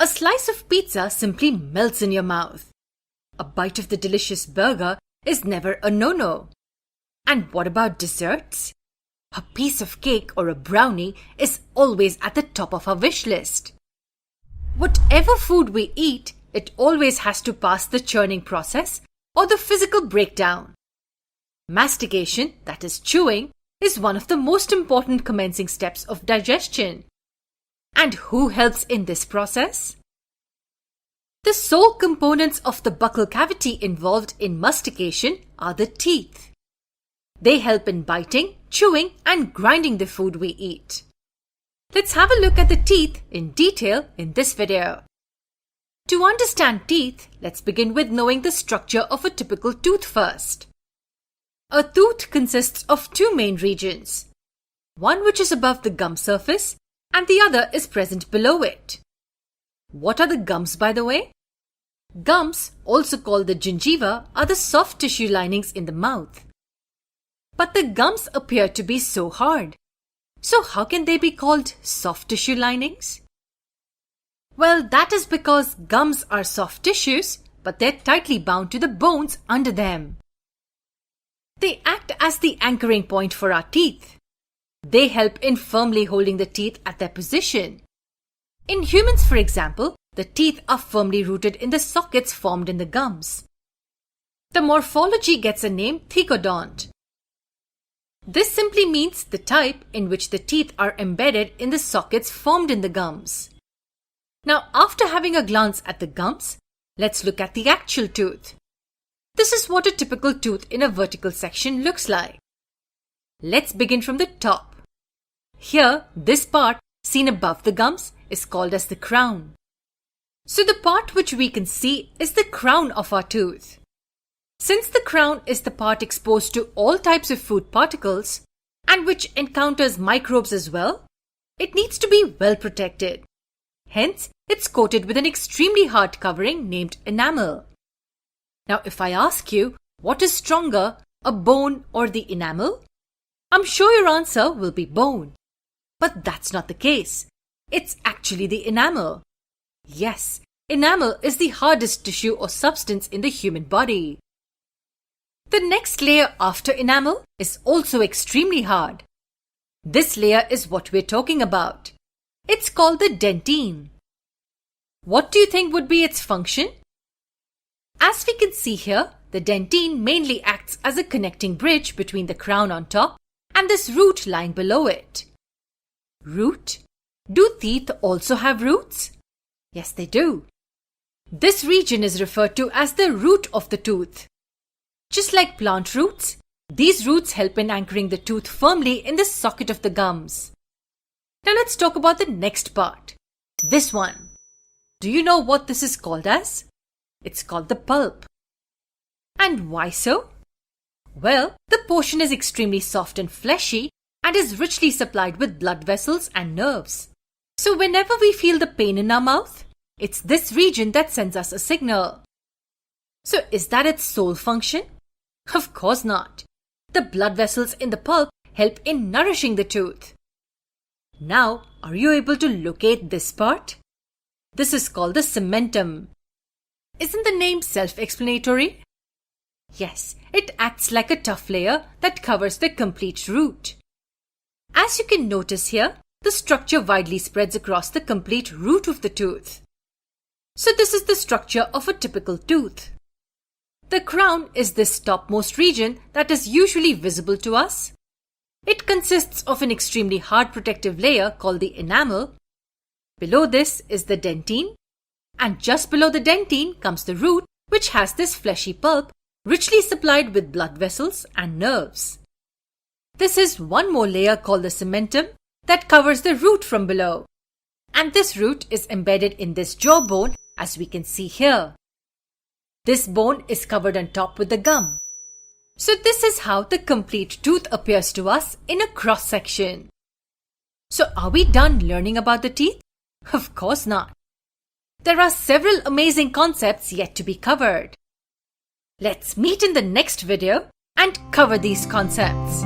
A slice of pizza simply melts in your mouth. A bite of the delicious burger is never a no-no. And what about desserts? A piece of cake or a brownie is always at the top of our wish list. Whatever food we eat, it always has to pass the churning process or the physical breakdown. Mastication, that is chewing, is one of the most important commencing steps of digestion. And who helps in this process? The sole components of the buccal cavity involved in mastication are the teeth. They help in biting, chewing, and grinding the food we eat. Let's have a look at the teeth in detail in this video. To understand teeth, let's begin with knowing the structure of a typical tooth first. A tooth consists of two main regions, one which is above the gum surface and the other is present below it. What are the gums, by the way? Gums, also called the gingiva, are the soft tissue linings in the mouth. But the gums appear to be so hard. So how can they be called soft tissue linings? Well, that is because gums are soft tissues, but they're tightly bound to the bones under them. They act as the anchoring point for our teeth. They help in firmly holding the teeth at their position. In humans, for example, the teeth are firmly rooted in the sockets formed in the gums. The morphology gets a name thecodont. This simply means the type in which the teeth are embedded in the sockets formed in the gums. Now, after having a glance at the gums, let's look at the actual tooth. This is what a typical tooth in a vertical section looks like. Let's begin from the top. Here, this part, seen above the gums, is called as the crown. So the part which we can see is the crown of our tooth. Since the crown is the part exposed to all types of food particles and which encounters microbes as well, it needs to be well protected. Hence, it's coated with an extremely hard covering named enamel. Now, if I ask you, what is stronger, a bone or the enamel? I'm sure your answer will be bone. But that's not the case. It's actually the enamel. Yes, enamel is the hardest tissue or substance in the human body. The next layer after enamel is also extremely hard. This layer is what we're talking about. It's called the dentine. What do you think would be its function? As we can see here, the dentine mainly acts as a connecting bridge between the crown on top and this root lying below it. Root? Do teeth also have roots? Yes, they do. This region is referred to as the root of the tooth. Just like plant roots, these roots help in anchoring the tooth firmly in the socket of the gums. Now let's talk about the next part. This one. Do you know what this is called as? It's called the pulp. And why so? Well, the portion is extremely soft and fleshy and is richly supplied with blood vessels and nerves. So whenever we feel the pain in our mouth, it's this region that sends us a signal. So is that its sole function? Of course not. The blood vessels in the pulp help in nourishing the tooth. Now, are you able to locate this part? This is called the cementum. Isn't the name self-explanatory? Yes, it acts like a tough layer that covers the complete root. As you can notice here, the structure widely spreads across the complete root of the tooth. So this is the structure of a typical tooth. The crown is this topmost region that is usually visible to us. It consists of an extremely hard protective layer called the enamel. Below this is the dentine, and just below the dentine comes the root, which has this fleshy pulp richly supplied with blood vessels and nerves. This is one more layer called the cementum that covers the root from below. And this root is embedded in this jawbone, as we can see here. This bone is covered on top with the gum. So this is how the complete tooth appears to us in a cross section. So are we done learning about the teeth? Of course not. There are several amazing concepts yet to be covered. Let's meet in the next video and cover these concepts.